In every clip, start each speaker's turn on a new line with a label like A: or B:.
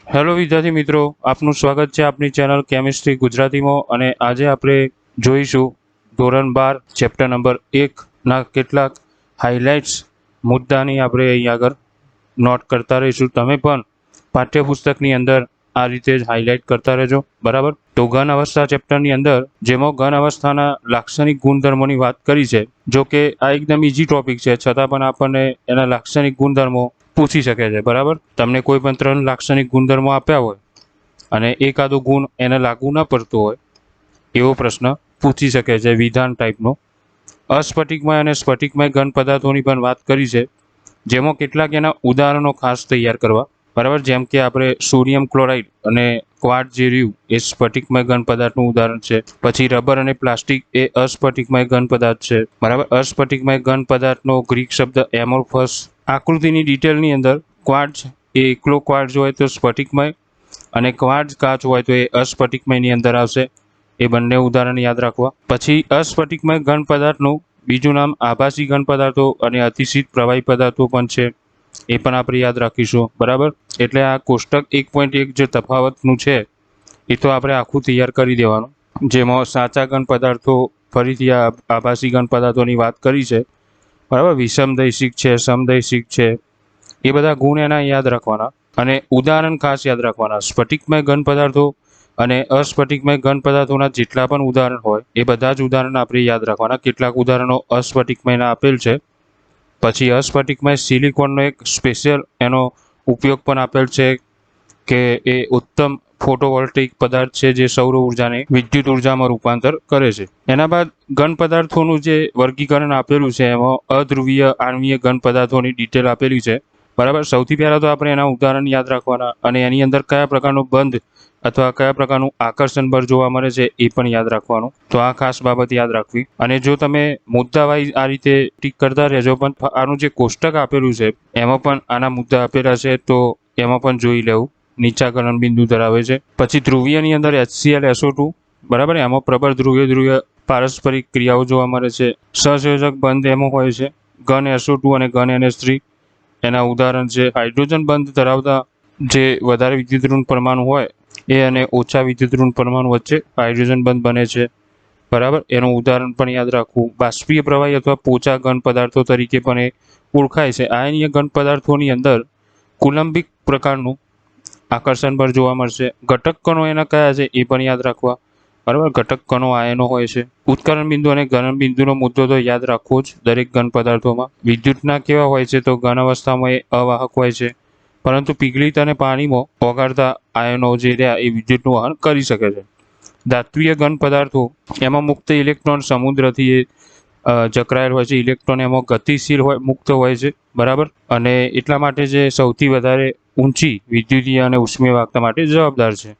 A: Hello વિદ્યાર્થી મિત્રો, આપનું સ્વાગત છે આપની ચેનલ કેમિસ્ટ્રી ગુજરાતીમાં. અને આજે આપણે જોઈશું ધોરણ 12 ચેપ્ટર નંબર 1 ના કેટલાક હાઇલાઇટ્સ મુદ્દાની આપણે અહીં આગળ નોટ કરતા રહીશું. તમે પણ પાઠ્યપુસ્તકની અંદર આ રીતે જ હાઇલાઇટ કરતા રહેજો, બરાબર. તો ઘન અવસ્થા ચેપ્ટરની અંદર જેમાં ઘન અવસ્થાના લાક્ષણિક ગુણધર્મોની વાત કરી છે. જો કે આ એકદમ ઇઝી ટોપિક છે, છતાં પણ આપણને એના લાક્ષણિક ગુણધર્મો પૂછી શકે છે, બરાબર. તમને કોઈ પણ 3 લાક્ષણિક ગુણધર્મો આપ્યા હોય અને એકાદો ગુણ એને લાગુ ન પડતો હોય એવો પ્રશ્ન પૂછી શકે છે, વિધાન ટાઈપનો. અસ્ફટિકમય અને સ્ફટિકમય ઘન પદાર્થોની પણ વાત કરી છે, જેમાં કેટલાક એના ઉદાહરણો ખાસ તૈયાર કરવા, બરાબર. જેમ કે આપણે સોડિયમ ક્લોરાઇડ અને ક્વાર્ટઝ જે રહ્યું એ સ્ફટિકમય ઘન પદાર્થનું ઉદાહરણ છે. પછી રબર અને પ્લાસ્ટિક એ અસ્ફટિકમય ઘન પદાર્થ છે, બરાબર. અસ્ફટિકમય ઘન પદાર્થનો ગ્રીક શબ્દ એમોર્ફસ. આકૃતિની ડિટેલની અંદર ક્વાર્ટઝ એ એકલો ક્વાર્ટઝ હોય તો સ્ફટિકમય, અને ક્વાર્ટઝ કાચ હોય તો એ અસ્ફટિકમયની અંદર આવશે. એ બંને ઉદાહરણ યાદ રાખવા. પછી અસ્ફટિકમય ઘન પદાર્થનું બીજું નામ આભાસી ઘન પદાર્થો અને અતિશીત પ્રવાહી પદાર્થો પણ છે, એ પણ આપણે યાદ રાખીશું, બરાબર. એટલે આ કોષ્ટક 1.1 જે તફાવતનું છે એ તો આપણે આખું તૈયાર કરી દેવાનું, જેમાં સાચા ઘન પદાર્થો, ફરીથી આ આભાસી ઘન પદાર્થોની વાત કરી છે, બરાબર. વિષમદૈશિક છે, સમદૈશિક છે, એ બધા ગુણ એના યાદ રાખવાના અને ઉદાહરણ ખાસ યાદ રાખવાના. સ્ફટિકમય ઘન પદાર્થો અને અસ્ફટિકમય ઘન પદાર્થોના જેટલા પણ ઉદાહરણ હોય એ બધા જ ઉદાહરણ આપણે યાદ રાખવાના. કેટલાક ઉદાહરણો અસ્ફટિકમયના આપેલ છે. પછી અસ્ફટિકમય સિલિકોનનો એક સ્પેશિયલ એનો ઉપયોગ પણ આપેલ છે કે એ ઉત્તમ ફોટોવોલ્ટેઇક પદાર્થ છે જે સૌર ઉર્જાને વિદ્યુત ઉર્જામાં રૂપાંતર કરે છે. એના બાદ ઘન પદાર્થોનું જે વર્ગીકરણ આપેલું છે એમાં અધ્રુવીય આણ્વીય ઘન પદાર્થોની ડિટેલ આપેલી છે, બરાબર. સૌથી પહેલા તો આપણે એના ઉદાહરણ યાદ રાખવાના અને એની અંદર કયા પ્રકારનો બંધ અથવા કયા પ્રકારનું આકર્ષણ બળ જોવા મળે છે એ પણ યાદ રાખવાનું. તો આ ખાસ બાબત યાદ રાખવી. અને જો તમે મુદ્દા વાઇઝ આ રીતે ટીક કરતા રહેજો, પણ આનું જે કોષ્ટક આપેલું છે એમાં પણ આના મુદ્દા આપેલા છે, તો એમાં પણ જોઈ લેવું. નીચા ગલન બિંદુ ધરાવે છે. પછી ધ્રુવીયની અંદર HCl SO2, બરાબર. એમાં પ્રબળ ધ્રુવીય ધ્રુવીય પારસ્પરિક ક્રિયાઓ જોવા મળે છે. સહસંયોજક બંધ એમાં હોય છે. ઘન SO2 અને ઘન NH3 એના ઉદાહરણ છે. હાઇડ્રોજન બંધ ધરાવતા જે વધારે વિદ્યુતઋણ પરમાણુ હોય એ અને ઓછા વિદ્યુતઋણ પરમાણુ વચ્ચે હાઇડ્રોજન બંધ બને છે, બરાબર. એનું ઉદાહરણ પણ યાદ રાખવું. બાષ્પીય પ્રવાહી અથવા પોચા ઘન પદાર્થો તરીકે પણ એ ઓળખાય છે. આયનીય ઘન પદાર્થોની અંદર કુલંબિક પ્રકારનું આકર્ષણ બળ જોવા મળશે. ઘટક કણો એના કયા છે એ પણ યાદ રાખવા, બરાબર. ઘટક કણો આયનો હોય છે. ઉત્કલન બિંદુ અને ગલન બિંદુનો મુદ્દો તો યાદ રાખવો જ દરેક ઘન પદાર્થોમાં. વિદ્યુતના કેવા હોય છે તો ઘન અવસ્થામાં એ અવાહક હોય છે, પરંતુ પીગળિત અને પાણીમાં ઓગાળતા આયનો જે રહ્યા એ વિદ્યુતનું વહન કરી શકે છે. ધાત્વીય ઘન પદાર્થો એમાં મુક્ત ઇલેક્ટ્રોન સમુદ્રથી એ જકરાયેલ હોય છે. ઇલેક્ટ્રોન એમાં ગતિશીલ હોય, મુક્ત હોય છે, બરાબર. અને એટલા માટે જે સૌથી વધારે ઊંચી વિદ્યુતીય અને ઉષ્મીય વાહકતા માટે જવાબદાર છે.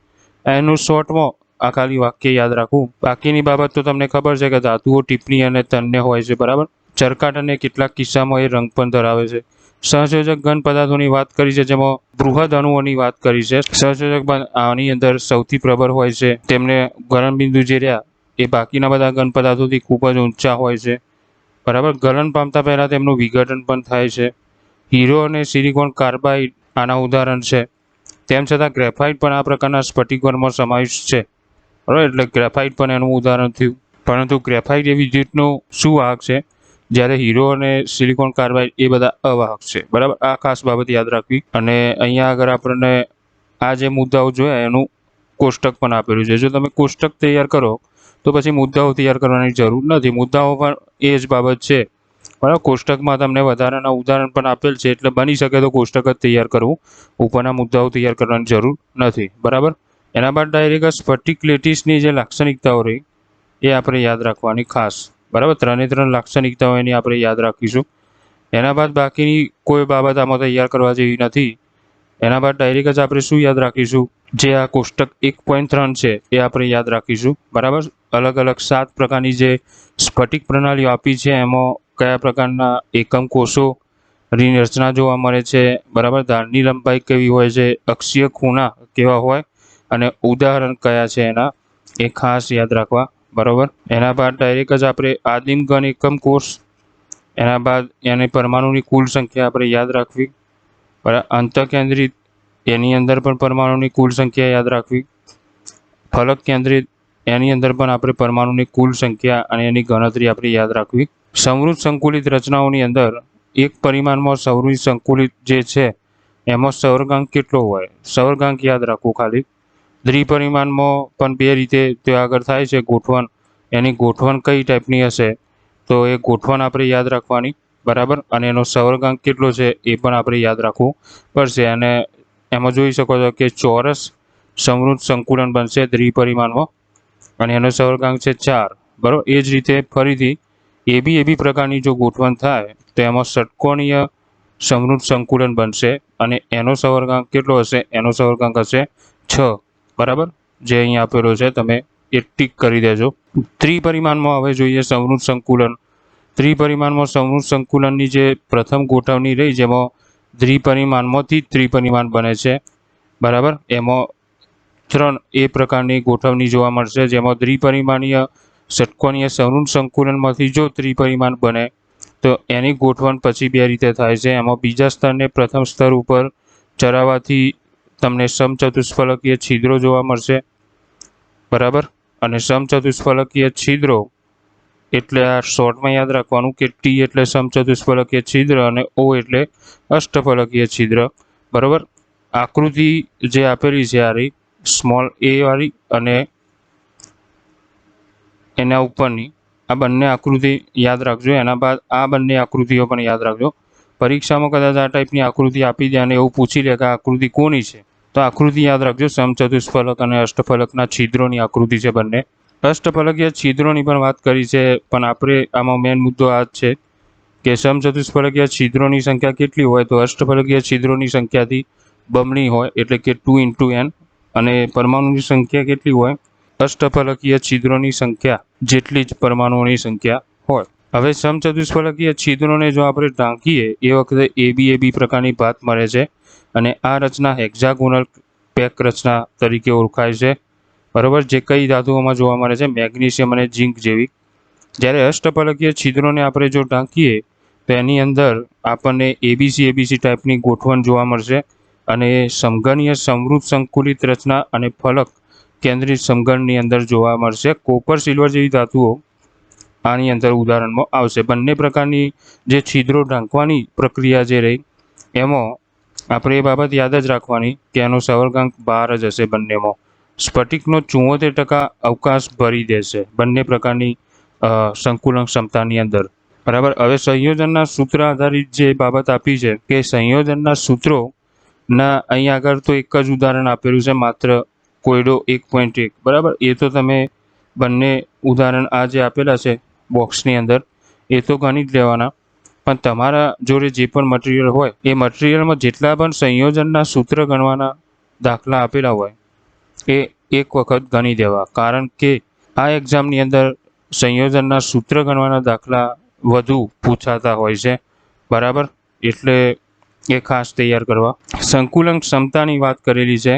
A: એનું શોર્ટમાં આ ખાલી વાક્ય યાદ રાખવું. બાકીની બાબત તો તમને ખબર છે કે ધાતુઓ ટીપણી અને તન્ય હોય છે, બરાબર. ચરકાટ અને કેટલાક કિસ્સામાં એ રંગ પણ ધરાવે છે. સહસંયોજક ઘન પદાર્થોની વાત કરી છે, જેમાં બૃહદ અણુઓની વાત કરી છે. સહસંયોજક આની અંદર સૌથી પ્રબળ હોય છે. તેમને ગલનબિંદુ જે રહ્યા એ બાકીના બધા ઘન પદાર્થોથી ખૂબ જ ઊંચા હોય છે, બરાબર. ગલન પામતા પહેલા તેમનું વિઘટન પણ થાય છે. હીરો અને સિલિકોન કાર્બાઇડ આના ઉદાહરણ છે. તેમ છતાં ગ્રેફાઇટ પણ આ પ્રકારના સ્ફટિકવર્ણમાં સમાવિષ્ટ છે, બરાબર. એટલે ગ્રેફાઇટ પણ એનું ઉદાહરણ થયું. પરંતુ ગ્રેફાઇટ એ વિદ્યુતનું સુવાહક છે, જ્યારે હીરો અને સિલિકોન કાર્બાઇડ એ બધા અવાહક છે, બરાબર. આ ખાસ બાબત યાદ રાખવી. અને અહીંયા આગળ આપણને આ જે મુદ્દાઓ જોયા એનું કોષ્ટક પણ આપેલું છે. જો તમે કોષ્ટક તૈયાર કરો તો પછી મુદ્દાઓ તૈયાર કરવાની જરૂર નથી. મુદ્દાઓ પણ એ જ બાબત છે, બરાબર. કોષ્ટકમાં તમને વધારાના ઉદાહરણ પણ આપેલ છે, એટલે બની શકે તો કોષ્ટક જ તૈયાર કરવું, ઉપરના મુદ્દાઓ તૈયાર કરવાની જરૂર નથી, બરાબર. એના બાદ ડાયરેક્ટ સ્ફટિક લેટિસની જે લાક્ષણિકતાઓ રહી એ આપણે યાદ રાખવાની ખાસ, બરાબર. 3 લાક્ષણિકતાઓ એની આપણે યાદ રાખીશું. એના બાદ બાકીની કોઈ બાબત આમાં તૈયાર કરવા જેવી નથી. એના બાદ ડાયરેક્ટ જ આપણે શું યાદ રાખીશું, જે આ કોષ્ટક 1.3 છે એ આપણે યાદ રાખીશું, બરાબર. અલગ અલગ 7 પ્રકારની જે સ્ફટિક પ્રણાલીઓ આપી છે એમાં કયા પ્રકારના એકમ કોષો ની રચના જોવા મળે છે, બરાબર. ધારની લંબાઈ કેવી હોય છે, અક્ષીય ખૂણા કેવા હોય અને ઉદાહરણ કયા છે એના, એ ખાસ યાદ રાખવા, બરાબર. એના બાદ ડાયરેક્ટ જ આપણે આદિમ ઘન એકમ કોષ, એના બાદ એની પરમાણુની કુલ સંખ્યા આપણે યાદ રાખવી, બરાબર. અંતઃકેન્દ્રિત એની અંદર પણ પરમાણુની કુલ સંખ્યા યાદ રાખવી. ફલક કેન્દ્રિત એની અંદર પણ આપણે પરમાણુની કુલ સંખ્યા અને એની ગણતરી આપણે યાદ રાખવી. સમૃદ્ધ સંકુલિત રચનાઓની અંદર એક પરિમાણમાં સમૃદ્ધ સંકુલિત જે છે એમાં સવર્ગાંક કેટલો હોય, સવર્ગાંક યાદ રાખવું ખાલી. દ્વિપરિમાણમાં પણ બે રીતે ત્યાં આગળ થાય છે ગોઠવણ. એની ગોઠવણ કઈ ટાઈપની હશે તો એ ગોઠવણ આપણે યાદ રાખવાની, બરાબર. અને એનો સવર્ગાંક કેટલો છે એ પણ આપણે યાદ રાખવું પડશે. અને એમાં જોઈ શકો છો કે ચોરસ સમૃદ્ધ સંકુલન બનશે દ્વિપરિમાણમાં અને એનો સવર્ગાંક છે 4, બરાબર. એ જ રીતે ફરીથી એબી પ્રકારની જો ગોઠવણ થાય તો એમાં ષટકોણીય સમૃદ્ધ સંકુલન બનશે અને એનો સવર્ગાંક કેટલો હશે, એનો સવર્ગાંક હશે 6, બરાબર. જે અહીં આપેલો છે તમે એ ટીક કરી દેજો. ત્રિપરિમાણમાં હવે જોઈએ સમૃદ્ધ સંકુલન. ત્રિપરિમાણમાં સમૃદ્ધ સંકુલનની જે પ્રથમ ગોઠવણી રહી જેમાં દ્વિપરિમાણમાંથી ત્રિપરિમાણ બને છે, બરાબર. એમાં 3 એ પ્રકારની ગોઠવણી જોવા મળશે જેમાં દ્વિપરિમાણીય ષટકોણીય સમૃદ્ધ સંકુલનમાંથી જો ત્રિપરિમાણ બને તો એની ગોઠવણ પછી બે રીતે થાય છે. એમાં બીજા સ્તરને પ્રથમ સ્તર ઉપર ચરાવવાથી તમને સમચતુષ્ફલકીય છિદ્રો જોવા મળશે, બરાબર. અને સમચતુષ્ફલકીય છિદ્રો એટલે આ શોર્ટમાં યાદ રાખવાનું કે ટી એટલે સમચતુષ્ફલકીય છિદ્ર અને ઓ એટલે અષ્ટફલકીય છિદ્ર, બરાબર. આકૃતિ જે આપેલી છે આ રહી સ્મોલ એ વાળી અને એના ઉપરની આ બંને આકૃતિ યાદ રાખજો. એના બાદ આ બંને આકૃતિઓ પણ યાદ રાખજો. પરીક્ષામાં કદાચ આ ટાઈપની આકૃતિ આપી દે અને એવું પૂછી લે કે આ આકૃતિ કોની છે તો આકૃતિ યાદ રાખજો. સમચતુષ્ફલક અને અષ્ટફલકના છિદ્રોની આકૃતિ છે બંને. અષ્ટફલકીય છિદ્રોની પણ વાત કરી છે પણ આપણે આમાં મેઇન મુદ્દો આ જ છે કે સમચતુષ્ફલકીય છિદ્રોની સંખ્યા કેટલી હોય તો અષ્ટફલકીય છિદ્રોની સંખ્યાથી બમણી હોય એટલે કે 2 × n અને પરમાણુની સંખ્યા કેટલી હોય અષ્ટફલકીય છિદ્રોની સંખ્યા જેટલી જ પરમાણુઓની સંખ્યા હોય. હવે સમચતુષ્ફલકીય છિદ્રોને જો આપણે ઢાંકીએ એ વખતે એબી પ્રકારની ભાત મળે છે અને આ રચના હેક્ઝાગોનલ પેક રચના તરીકે ઓળખાય છે, બરાબર. જે કઈ ધાતુઓમાં જોવા મળે છે મેગ્નેશિયમ અને ઝિંક જેવી. જ્યારે અષ્ટફલકીય છિદ્રોને આપણે જો ઢાંકીએ તો એની અંદર આપણને એબીસી ટાઈપની ગોઠવણ જોવા મળશે અને સમઘનીય સમૃદ્ધ સંકુલિત રચના અને ફલક કેન્દ્રિત સમઘનની અંદર જોવા મળશે. કોપર સિલ્વર જેવી ધાતુઓ આની અંદર ઉદાહરણમાં આવશે. બંને પ્રકારની જે છિદ્રો ઢાંકવાની પ્રક્રિયા જે રહી એમાં આપણે એ બાબત યાદ જ રાખવાની કે એનો સવર્ગાંક 12 જ હશે બંનેમાં. સ્ફટિકનો 74% અવકાશ ભરી દેશે બંને પ્રકારની સંકુલન ક્ષમતાની અંદર, બરાબર. હવે સંયોજનના સૂત્ર આધારિત જે બાબત આપી છે કે સંયોજનના સૂત્રોના અહીં આગળ તો એક જ ઉદાહરણ આપેલું છે માત્ર કોયડો 1.1, બરાબર. એ તો તમે બંને ઉદાહરણ આ જે આપેલા છે બોક્સની અંદર એ તો ગણી જ લેવાના, પણ તમારા જોડે જે પણ મટીરિયલ હોય એ મટીરિયલમાં જેટલા પણ સંયોજનના સૂત્ર ગણવાના દાખલા આપેલા હોય એ એક વખત ગણી દેવા. કારણ કે આ એક્ઝામની અંદર સંયોજનના સૂત્ર ગણવાના દાખલા વધુ પૂછાતા હોય છે, બરાબર. એટલે એ ખાસ તૈયાર કરવા. સંકુલન ક્ષમતાની વાત કરેલી છે.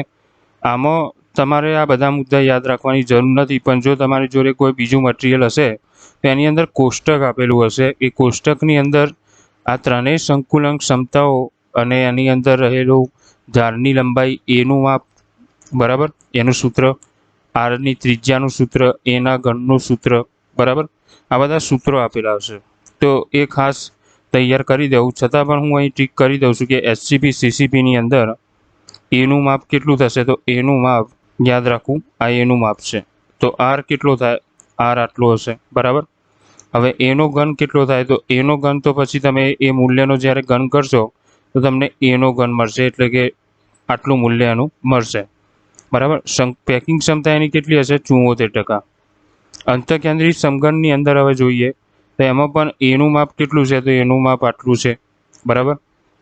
A: આમાં તમારે આ બધા મુદ્દા યાદ રાખવાની જરૂર નથી, પણ જો તમારી જોડે કોઈ બીજું મટીરિયલ હશે તો એની અંદર કોષ્ટક આપેલું હશે. એ કોષ્ટકની અંદર આ ત્રણેય સંકુલન ક્ષમતાઓ અને એની અંદર રહેલું ધારની લંબાઈ એનું માપ, બરાબર, એનું સૂત્ર, આરની ત્રિજ્યાનું સૂત્ર, એના ઘનનું સૂત્ર, બરાબર. આ બધા સૂત્રો આપેલા હશે તો એ ખાસ તૈયાર કરી દેવું. છતાં પણ હું અહીં ટીક કરી દઉં છું કે એસજીપી સીસીપીની અંદર એનું માપ કેટલું થશે તો એનું માપ યાદ રાખવું આ એનું માપ છે. તો આર કેટલો થાય, આર આટલો હશે, બરાબર. હવે એનો ઘન કેટલો થાય તો એનો ઘન તો પછી તમે એ મૂલ્યનો જ્યારે ઘન કરશો તો તમને એનો ઘન મળશે એટલે કે આટલું મૂલ્ય એનું મળશે, બરાબર. પેકિંગ ક્ષમતા એની કેટલી હશે 74%. અંતઃકેન્દ્રિત સમઘનની અંદર હવે જોઈએ તો એમાં પણ એનું માપ કેટલું છે તો એનું માપ આટલું છે, બરાબર.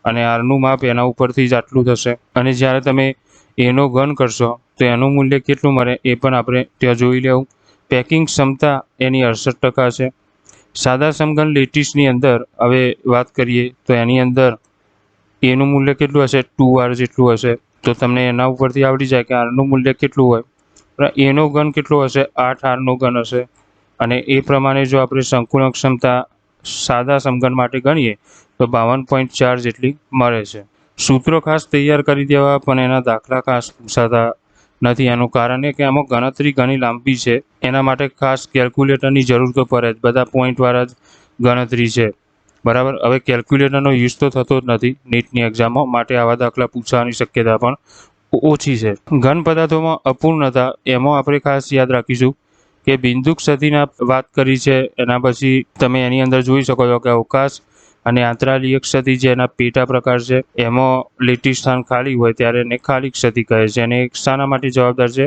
A: અને આરનું માપ એના ઉપરથી જ આટલું થશે. અને જ્યારે તમે એનો ઘન કરશો તો એનું મૂલ્ય કેટલું મળે એ પણ આપણે ત્યાં જોઈ લેવું. પેકિંગ ક્ષમતા એની 68% છે. સાદા સમઘન લેટિસની અંદર હવે વાત કરીએ તો એની અંદર એનું મૂલ્ય કેટલું હશે 2r જેટલું હશે. તો તમને એના ઉપરથી આવડી જાય કે આરનું મૂલ્ય કેટલું હોય. એનો ઘન કેટલો હશે 8 આરનો ઘન હશે. અને એ પ્રમાણે જો આપણે સંકુલન ક્ષમતા સાદા સમઘન માટે ગણીએ તો 52.4 જેટલી મળે છે. સૂત્રો ખાસ તૈયાર કરી દેવા પણ એના દાખલા ખાસ પૂછાતા નથી. એનું કારણ એ કે આમાં ગણતરી ઘણી લાંબી છે, એના માટે ખાસ કેલ્ક્યુલેટરની જરૂર તો પડે જ. બધા પોઈન્ટવાળા જ ગણતરી છે, બરાબર. હવે કેલ્ક્યુલેટરનો યુઝ તો થતો જ નથી નીટની એક્ઝામમાં, માટે આવા દાખલા પૂછવાની શક્યતા પણ ઓછી છે. ઘન પદાર્થોમાં અપૂર્ણતા, એમાં આપણે ખાસ યાદ રાખીશું કે બિંદુ ક્ષતિના વાત કરી છે. એના પછી તમે એની અંદર જોઈ શકો છો કે અવકાશ અને આંતરાલીય ક્ષતિ જે એના પેટા પ્રકાર છે, એમાં લીટી સ્થાન ખાલી હોય ત્યારે એને ખાલી ક્ષતિ કહે છે. અને શાના માટે જવાબદાર છે?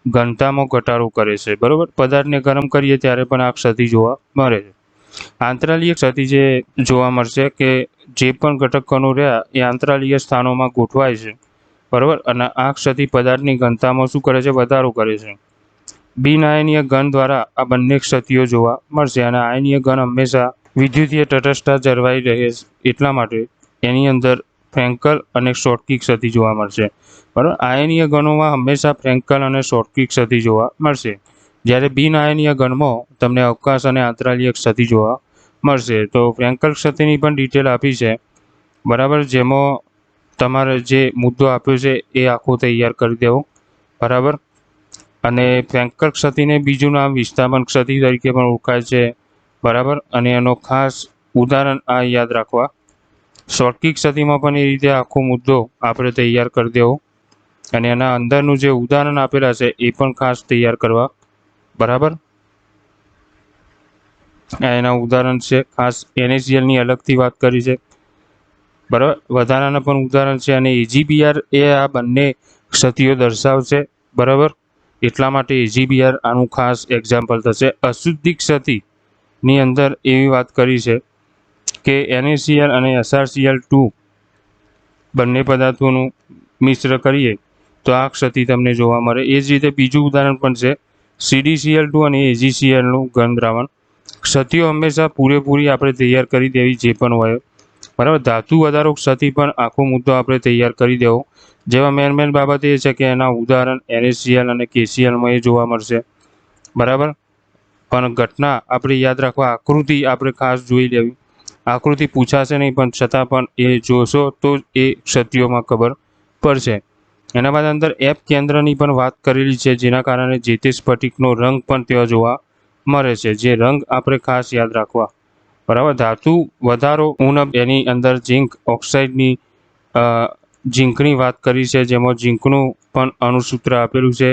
A: ઘનતામાં ઘટાડો કરે છે, બરોબર. પદાર્થને ગરમ કરીએ ત્યારે પણ આ ક્ષતિ જોવા મળે છે. આંતરાલીય ક્ષતિ જે જોવા મળશે કે જે પણ ઘટક કણો રહ્યા એ આંતરાલીય સ્થાનોમાં ગોઠવાય છે, બરાબર. અને આ ક્ષતિ પદાર્થની ઘનતામાં શું કરે છે? વધારો કરે છે. બિન આયનીય ઘન દ્વારા આ બંને ક્ષતિઓ જોવા મળશે. અને આયનીય ઘન હંમેશા વિદ્યુતીય તટસ્થતા જળવાઈ રહે એટલા માટે એની અંદર ફ્રેન્કલ અને શોર્ટકી ક્ષતિ જોવા મળશે, બરાબર. આયનીય ઘનોમાં હંમેશા ફ્રેન્કલ અને શોર્ટકી ક્ષતિ જોવા મળશે, જ્યારે બિન આયનીય ઘનમાં તમને અવકાશ અને આંતરાલીય ક્ષતિ જોવા મળશે. તો ફ્રેન્કલ ક્ષતિની પણ ડિટેલ આપી છે, બરાબર, જેમાં તમારે જે મુદ્દો આપ્યો છે એ આખો તૈયાર કરી દેવો, બરાબર. અને ફ્રેન્કલ ક્ષતિને બીજું નામ વિસ્થાપન ક્ષતિ તરીકે પણ ઓળખાય છે, બરાબર. અને એનો ખાસ ઉદાહરણ આ યાદ રાખવા. શોર્ટકી ક્ષતિમાં પણ એ રીતે આખો મુદ્દો આપણે તૈયાર કરી દેવો, અને એના અંદરનું જે ઉદાહરણ આપેલા છે એ પણ ખાસ તૈયાર કરવા, બરાબર. આ એના ઉદાહરણ છે. ખાસ NaClની અલગથી વાત કરી છે, બરાબર. વધારાના પણ ઉદાહરણ છે. અને AgBr એ આ બંને ક્ષતિઓ દર્શાવશે, બરાબર. એટલા માટે AgBr આનું ખાસ એક્ઝામ્પલ થશે. અશુદ્ધિ ક્ષતિની અંદર એવી વાત કરી છે કે NaCl અને SrCl2 બંને પદાર્થોનું મિશ્ર કરીએ તો આ ક્ષતિ તમને જોવા મળે. એ જ રીતે બીજું ઉદાહરણ પણ છે, CdCl2 અને AgClનું ઘન દ્રાવણ. ક્ષતિઓ હંમેશા પૂરેપૂરી આપણે તૈયાર કરી દેવી જે પણ હોય, બરાબર. ધાતુ વધારો ક્ષતિ પણ આખો મુદ્દો આપણે તૈયાર કરી દેવો, જેમાં મેન બાબત એ છે કે એના ઉદાહરણ NaCl અને KClમાં એ જોવા મળશે, બરાબર. પણ ઘટના આપણે યાદ રાખવા, આકૃતિ આપણે ખાસ જોઈ લેવી. આકૃતિ પૂછાશે નહીં, પણ છતાં પણ એ જોશો તો એ ક્ષતિઓમાં ખબર પડશે. એના બાદ અંદર F કેન્દ્રની પણ વાત કરેલી છે, જેના કારણે જે તે સ્ફટિકનો રંગ પણ ત્યાં જોવા મળે છે. જે રંગ આપણે ખાસ યાદ રાખવા, બરાબર. ધાતુ વધારો ઉણપ, એની અંદર ઝિંક ઓક્સાઇડની ઝિંકની વાત કરી છે, જેમાં ઝિંકનું પણ અણુસૂત્ર આપેલું છે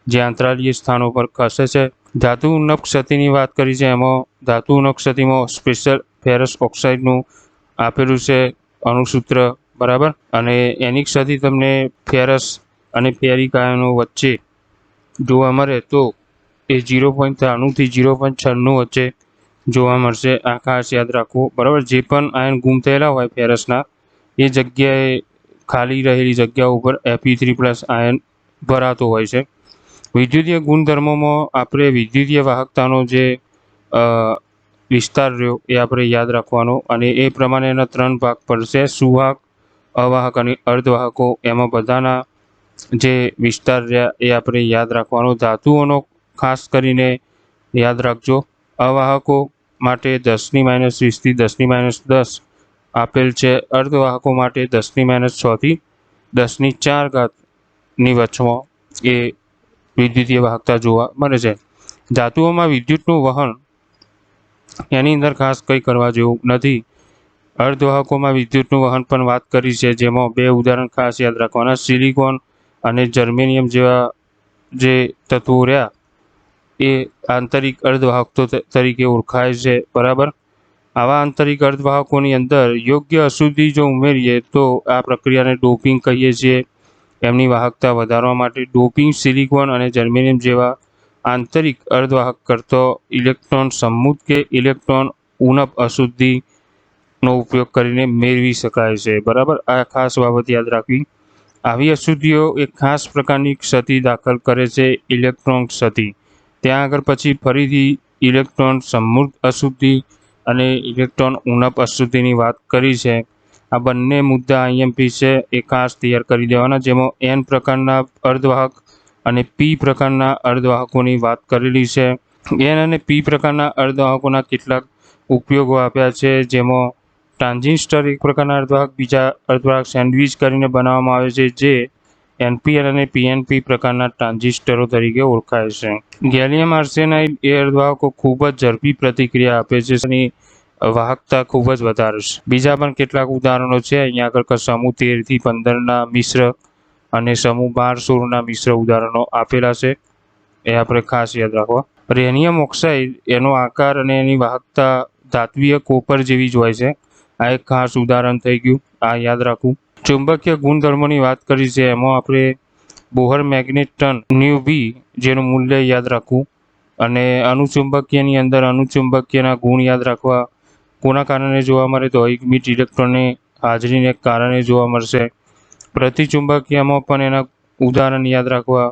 A: જે આંતરાલીય સ્થાનો પર ખસે છે. ધાતુ ઉણપ ક્ષતિની વાત કરી છે, એમાં ધાતુ ઉણપ ક્ષતિમાં સ્પેશિયલ ફેરસ ઓક્સાઇડનું આપેલું છે અણુસૂત્ર, બરાબર. અને એની ક્ષતિ તમને ફેરસ અને ફેરિક આયનો વચ્ચે જોવા મળે તો એ 0.93 થી 0.96 વચ્ચે જોવા મળશે. આ ખાસ યાદ રાખવું, બરાબર. જે પણ આયન ગુમ થયેલા હોય ફેરસના, એ જગ્યાએ ખાલી રહેલી જગ્યા ઉપર Fe3+ આયન ભરાતો હોય છે. વિદ્યુતીય ગુણધર્મોમાં આપણે વિદ્યુતીય વાહકતાનો જે વિસ્તાર રહ્યો એ આપણે યાદ રાખવાનો, અને એ પ્રમાણે એના 3 ભાગ પડશે: સુવાહક, અવાહક અને અર્ધવાહકો. એમાં બધાના જે વિસ્તાર રહ્યા એ આપણે યાદ રાખવાનો. ધાતુઓનો ખાસ કરીને યાદ રાખજો. અવાહકો માટે 10⁻20 થી 10⁻10 આપેલ છે. અર્ધવાહકો માટે 10⁻6 થી 10⁴ની વચમાં એ વિદ્યુતીય વાહકતા જોવા મળે છે. ધાતુઓમાં વિદ્યુતનું વહન, એની અંદર ખાસ કંઈ કરવા જેવું નથી. અર્ધવાહકોમાં વિદ્યુતનું વહન પણ વાત કરી છે, જેમાં 2 ઉદાહરણ ખાસ યાદ રાખવાના: સિલિકોન અને જર્મેનિયમ જેવા જે તત્વો રહ્યા એ આંતરિક અર્ધવાહકો તરીકે ઓળખાય છે, બરાબર. આવા આંતરિક અર્ધવાહકોની અંદર યોગ્ય અશુદ્ધિ જો ઉમેરીએ તો આ પ્રક્રિયાને ડોપિંગ કહીએ છીએ. એમની વાહકતા વધારવા માટે ડોપિંગ સિલિકોન અને જર્મેનિયમ જેવા આંતરિક અર્ધવાહક કરતો ઇલેક્ટ્રોન સમૃદ્ધ કે ઇલેક્ટ્રોન ઉણપ અશુદ્ધિનો ઉપયોગ કરીને મેળવી શકાય છે, બરાબર. આ ખાસ બાબત યાદ રાખવી. આવી અશુદ્ધિઓ એક ખાસ પ્રકારની ક્ષતિ દાખલ કરે છે, ઇલેક્ટ્રોન ક્ષતિ. ત્યાં આગળ પછી ફરીથી ઇલેક્ટ્રોન સમૃદ્ધ અશુદ્ધિ અને ઇલેક્ટ્રોન ઉણપ અશુદ્ધિની વાત કરી છે. આ બંને મુદ્દા IMP છે, એ ખાસ તૈયાર કરી દેવાના, જેમાં N પ્રકારના અર્ધવાહક અને P પ્રકારના અર્ધવાહકોની વાત કરેલી છે. N અને P પ્રકારના અર્ધવાહકોના કેટલાક ઉપયોગો આપ્યા છે, જેમાં ટ્રાન્ઝિસ્ટર એક પ્રકારના અર્ધવાહક બીજા અર્ધવાહક સેન્ડવિચ કરીને બનાવવામાં આવે છે, જે એનપીએન અને પીએનપી પ્રકારના ટ્રાન્ઝિસ્ટરો તરીકે ઓળખાય છે. ગેલિયમ આર્સેનાઇડ એ અર્ધવાહકો ખૂબ જ ઝડપી પ્રતિક્રિયા આપે છે. એની વાહકતા ખૂબ જ વધારે છે. બીજા પણ કેટલાક ઉદાહરણો છે અહીંયા આગળ સમૂહ 13 થી 15ના મિશ્ર અને સમૂહ 12-16ના મિશ્ર ઉદાહરણો આપેલા છે. એ આપણે ખાસ યાદ રાખવા. રેનિયમ ઓક્સાઇડ એનો આકાર અને એની વાહકતા ધાત્વિય કોપર જેવી જ હોય છે. આ એક ખાસ ઉદાહરણ થઈ ગયું, આ યાદ રાખવું. ચુંબકીય ગુણધર્મોની વાત કરી છે, એમાં આપણે બોહર મેગ્નેટન ન્યુ બી જેનું મૂલ્ય યાદ રાખવું અને અનુચુંબકીયની અંદર અનુચુંબકીયના ગુણ યાદ રાખવા. કોના કારણે જોવા મળે તો અયુગ્મિત ઇલેક્ટ્રોનની હાજરીને કારણે જોવા મળશે. પ્રતિચુંબકીયમાં પણ એના ઉદાહરણ યાદ રાખવા.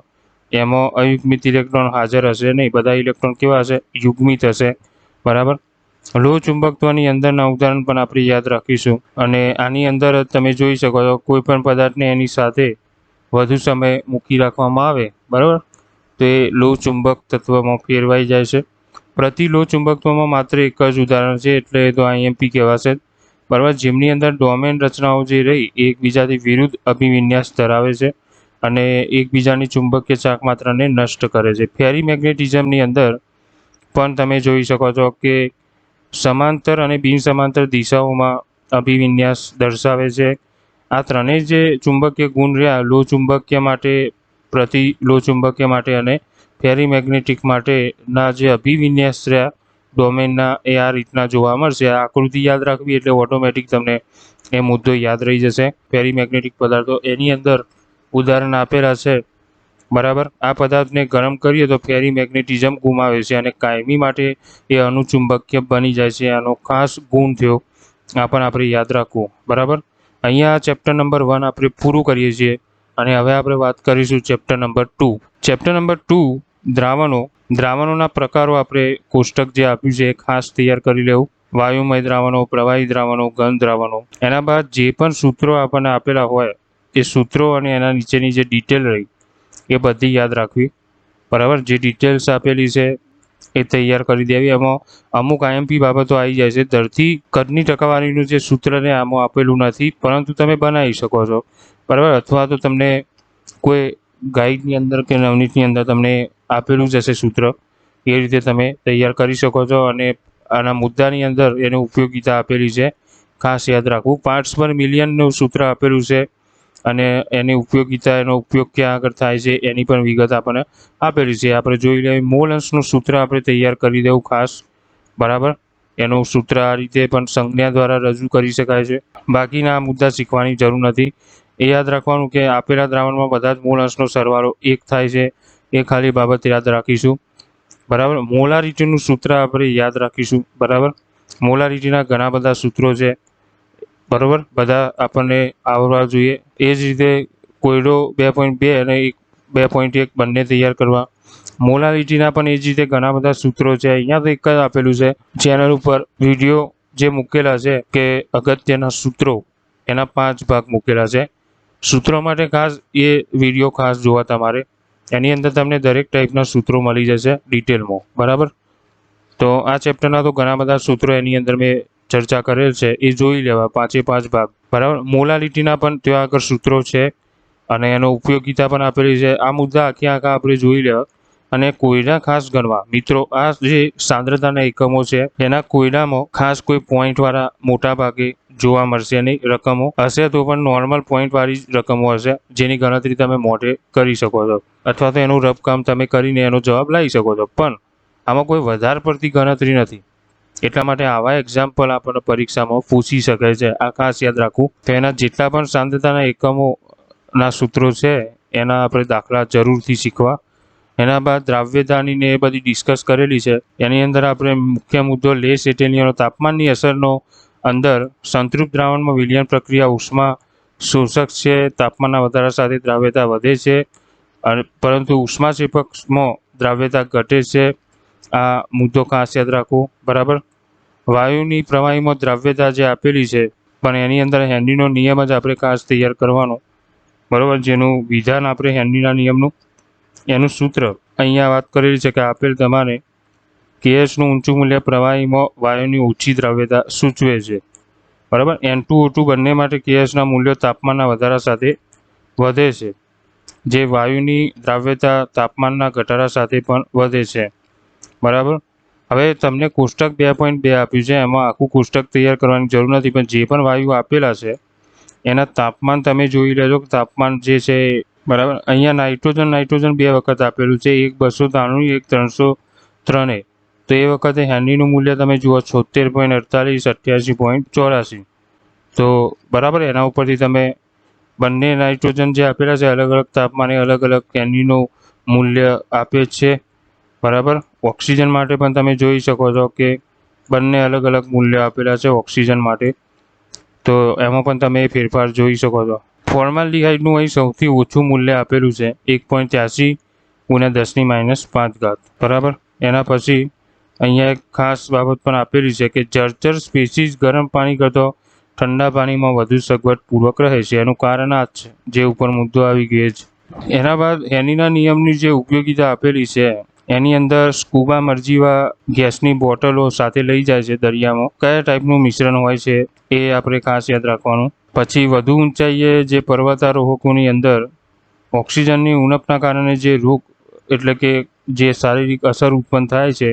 A: એમાં અયુગ્મિત ઇલેક્ટ્રોન હાજર હશે નહીં, બધા ઇલેક્ટ્રોન કેવા હશે? યુગ્મિત હશે, બરાબર. લોહ ચુંબકત્વની અંદરના ઉદાહરણ પણ આપણે યાદ રાખીશું. અને આની અંદર તમે જોઈ શકો છો કોઈ પણ પદાર્થને એની સાથે વધુ સમય મૂકી રાખવામાં આવે, બરાબર, તો એ લોહ ચુંબક તત્વમાં ફેરવાઈ જાય છે. પ્રતિ લોહ ચુંબકત્વમાં માત્ર એક જ ઉદાહરણ છે, એટલે તો આઈએમપી કહેવાશે, બરાબર, જેમની અંદર ડોમેન રચનાઓ જે રહી એ એકબીજાથી વિરુદ્ધ અભિવિન્યાસ ધરાવે છે અને એકબીજાની ચુંબકીય ચાક માત્રાને નષ્ટ કરે છે. ફેરી મેગ્નેટિઝમની અંદર પણ તમે જોઈ શકો છો કે સમાંતર અને બિન સમાંતર દિશાઓમાં અભિવિન્યાસ દર્શાવે છે. આ ત્રણેય જે ચુંબકીય ગુણ રહ્યા લોહ ચુંબકીય માટે, પ્રતિ લોહ ચુંબકીય માટે અને ફેરી મેગ્નેટિક માટેના જે અભિવિન્યાસ રહ્યા ડોમેનના, એ આ રીતના જોવા મળશે. આ આકૃતિ યાદ રાખવી એટલે ઓટોમેટિક તમને એ મુદ્દો યાદ રહી જશે. ફેરી મેગ્નેટિક પદાર્થો એની અંદર ઉદાહરણ આપેલા છે, બરાબર. આ પદાર્થને ગરમ કરીએ તો ફેરી મેગ્નેટિઝમ ગુમાવે છે અને કાયમી માટે એ અનુચુંબકીય બની જાય છે. આનો ખાસ ગુણ થયો, આ પણ આપણે યાદ રાખવું, બરાબર. અહીંયા ચેપ્ટર નંબર 1 આપણે પૂરું કરીએ છીએ અને હવે આપણે વાત કરીશું ચેપ્ટર નંબર 2. Chapter number 2 દ્રાવણો. દ્રાવણોના પ્રકારો આપણે કોષ્ટક જે આપ્યું છે એ ખાસ તૈયાર કરી લેવું. વાયુમય દ્રાવણો, પ્રવાહી દ્રાવણો, ઘન દ્રાવણો. એના બાદ જે પણ સૂત્રો આપણને આપેલા હોય એ સૂત્રો અને એના નીચેની જે ડિટેલ રહી એ બધી યાદ રાખવી, બરાબર. જે ડિટેલ્સ આપેલી છે એ તૈયાર કરી દેવી. એમાં અમુક આઈએમપી બાબતો આવી જાય છે. ધરતી કદની ટકાવારીનું જે સૂત્ર ને આમાં આપેલું નથી, પરંતુ તમે બનાવી શકો છો, બરાબર. અથવા તો તમને કોઈ ગાઈડની અંદર કે નવનીતની અંદર તમને આપેલું જ હશે સૂત્ર, એ રીતે તમે તૈયાર કરી શકો છો. અને આના મુદ્દાની અંદર એની ઉપયોગિતા આપેલી છે, ખાસ યાદ રાખવું. પાર્ટ્સ પર મિલિયનનું સૂત્ર આપેલું છે અને એની ઉપયોગિતા, એનો ઉપયોગ ક્યાં આગળ થાય છે એની પણ વિગત આપણને આપેલી છે. આપણે જોઈ લઈએ. મોલ અંશનું સૂત્ર આપણે તૈયાર કરી દેવું ખાસ, બરાબર. એનું સૂત્ર આ રીતે પણ સંજ્ઞા દ્વારા રજૂ કરી શકાય છે. બાકીના મુદ્દા શીખવાની જરૂર નથી. એ યાદ રાખવાનું કે આપેલા દ્રાવણમાં બધા જ મોલ અંશનો સરવાળો 1 થાય છે, એ ખાલી બાબત યાદ રાખીશું, બરાબર. મોલારિટીનું સૂત્ર આપણે યાદ રાખીશું, બરાબર. મોલારિટીના ઘણા બધા સૂત્રો છે, બરાબર, બધા આપણને આવડવા જોઈએ. એ જ રીતે કોયડો 2.2 અને 2.1 બંને તૈયાર કરવા. મોલારિટીના પણ એ જ રીતે ઘણા બધા સૂત્રો છે. અહીંયા તો એક જ આપેલું છે. ચેનલ ઉપર વિડીયો જે મૂકેલા છે કે અગત્યના સૂત્રો, એના 5 ભાગ મૂકેલા છે. સૂત્રો માટે ખાસ એ વિડીયો ખાસ જોવા તમારે. એની અંદર તમને દરેક ટાઈપના સૂત્રો મળી જશે ડિટેલમાં, બરાબર. તો આ ચેપ્ટરના તો ઘણા બધા સૂત્રો એની અંદર મેં ચર્ચા કરેલ છે, એ જોઈ લેવા 5 ભાગ, બરાબર. મોલારિટીના પણ ત્યાં આગળ સૂત્રો છે અને એનો ઉપયોગિતા પણ આપેલી છે. આ મુદ્દા આખા આપણે જોઈ લેવા અને કોયડા ખાસ ગણવા. મિત્રો, આ જે સાંદ્રતાના એકમો છે એના કોયડામાં ખાસ કોઈ પોઈન્ટવાળા મોટા ભાગે જોવા મળશે નહીં. રકમો હશે તો પણ નોર્મલ પોઈન્ટવાળી જ રકમો હશે, જેની ગણતરી તમે મોઢે કરી શકો છો અથવા તો એનું રફકામ તમે કરીને એનો જવાબ લાવી શકો છો. પણ આમાં કોઈ વધારે પડતી ગણતરી નથી, એટલા માટે આવા એક્ઝામ્પલ આપણને પરીક્ષામાં પૂછી શકે છે. આ ખાસ યાદ રાખવું. તો એના જેટલા પણ સાંદ્રતાના એકમોના સૂત્રો છે એના આપણે દાખલા જરૂરથી શીખવા. એના બાદ દ્રાવ્યતાની ને એ બધી ડિસ્કસ કરેલી છે. એની અંદર આપણે મુખ્ય મુદ્દો લેસ એટેલિયનો તાપમાનની અસરનો અંદર સંતૃપ્ત દ્રાવણમાં વિલયન પ્રક્રિયા ઉષ્મા શોષક છે. તાપમાનના વધારા સાથે દ્રાવ્યતા વધે છે અને પરંતુ ઉષ્માક્ષેપકમાં દ્રાવ્યતા ઘટે છે. આ મુદ્દો ખાસ યાદ રાખવો, બરાબર. વાયુની પ્રવાહીમાં દ્રાવ્યતા જે આપેલી છે પણ એની અંદર હેનરીનો નિયમ જ આપણે ખાસ તૈયાર કરવાનો, બરાબર. જેનું વિધાન આપણે હેનરીના નિયમનું, એનું સૂત્ર અહીંયા વાત કરેલી છે કે આપેલ તમારે કેએસનું ઊંચું મૂલ્ય પ્રવાહીમાં વાયુની ઓછી દ્રાવ્યતા સૂચવે છે, બરાબર. N2O2 બંને માટે KSના મૂલ્યો તાપમાનના વધારા સાથે વધે છે, જે વાયુની દ્રાવ્યતા તાપમાનના ઘટાડા સાથે પણ વધે છે. બરાબર. હવે તમને કોષ્ટક 2.2 આપ્યું છે, એમાં આખું કોષ્ટક તૈયાર કરવાની જરૂર નથી, પણ જે પણ વાયુ આપેલા છે એના તાપમાન તમે જોઈ લેજો કે તાપમાન જે છે બરાબર. અહીંયા નાઇટ્રોજન 2 વખત આપેલું છે, એક 293, એક 303. તો એ વખતે હેનરીનું મૂલ્ય તમે જુઓ 76.48, 88.84. તો બરાબર, એના ઉપરથી તમે બંને નાઇટ્રોજન જે આપેલા છે અલગ અલગ તાપમાને અલગ અલગ હેનરીનું મૂલ્ય આપે છે. બરાબર. ઓક્સિજન માટે પણ તમે જોઈ શકો છો કે બંને અલગ અલગ મૂલ્ય આપેલા છે ઓક્સિજન માટે, તો એમાં પણ તમે ફેરફાર જોઈ શકો છો. ફોર્માલ્ડિહાઇડનું અહીં સૌથી ઓછું મૂલ્ય આપેલું છે 1.83 × 10⁻5. બરાબર. એના પછી અહીંયા એક ખાસ બાબત પણ આપેલી છે કે જળચર સ્પેસીસ ગરમ પાણી કરતો ઠંડા પાણીમાં વધુ સગવડપૂર્વક રહે છે. એનું કારણ આ જ છે, જે ઉપર મુદ્દો આવી ગયો છે. એના બાદ હેનરીના નિયમની જે ઉપયોગિતા આપેલી છે એની અંદર સ્કુબા મરજીવા ગેસની બોટલો સાથે લઈ જાય છે દરિયામાં. કયા ટાઈપનું મિશ્રણ હોય છે એ આપણે ખાસ યાદ રાખવાનું. પછી વધુ ઊંચાઈએ જે પર્વતારોહકોની અંદર ઓક્સિજનની ઉણપના કારણે જે રોગ એટલે કે જે શારીરિક અસર ઉત્પન્ન થાય છે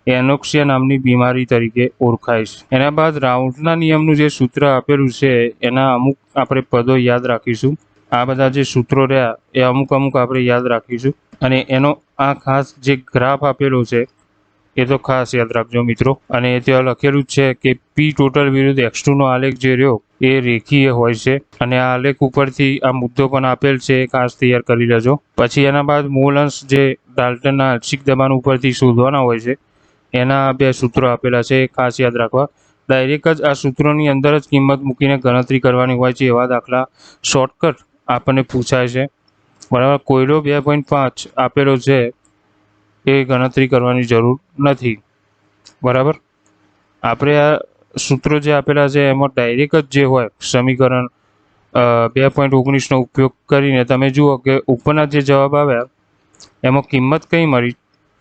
A: એ એનોક્સિયા નામની બીમારી તરીકે ઓળખાય છે. એના બાદ રાઉલ્ટના નિયમનું જે સૂત્ર આપેલું છે એના અમુક આપણે પદો યાદ રાખીશું. આ બધા જે સૂત્રો રહ્યા એ અમુક આપણે યાદ રાખીશું, અને એનો આ ખાસ જે ગ્રાફ આપેલો છે એ તો ખાસ યાદ રાખજો મિત્રો. અને ત્યાં લખેલું જ છે કે પી ટોટલ વિરુદ્ધ X2નો આલેખ જે રહ્યો એ રેખીય હોય છે, અને આ આલેખ ઉપરથી આ મુદ્દો પણ આપેલ છે, ખાસ તૈયાર કરી લેજો. પછી એના બાદ મોલ અંશ જે ડાલ્ટનના આંશિક દબાણ ઉપરથી શોધવાના હોય છે એના 2 સૂત્રો આપેલા છે, ખાસ યાદ રાખવા. ડાયરેક્ટ જ આ સૂત્રોની અંદર જ કિંમત મૂકીને ગણતરી કરવાની હોય છે, એવા દાખલા શોર્ટકટ આપણને પૂછાય છે. બરાબર. કોયલો 2.5 આપેલો છે એ ગણતરી કરવાની જરૂર નથી. બરાબર. આપણે આ સૂત્રો જે આપેલા છે એમાં ડાયરેક્ટ જ જે હોય સમીકરણ 2.19નો ઉપયોગ કરીને તમે જુઓ કે ઉપરના જે જવાબ આવ્યા એમાં કિંમત કઈ મળી,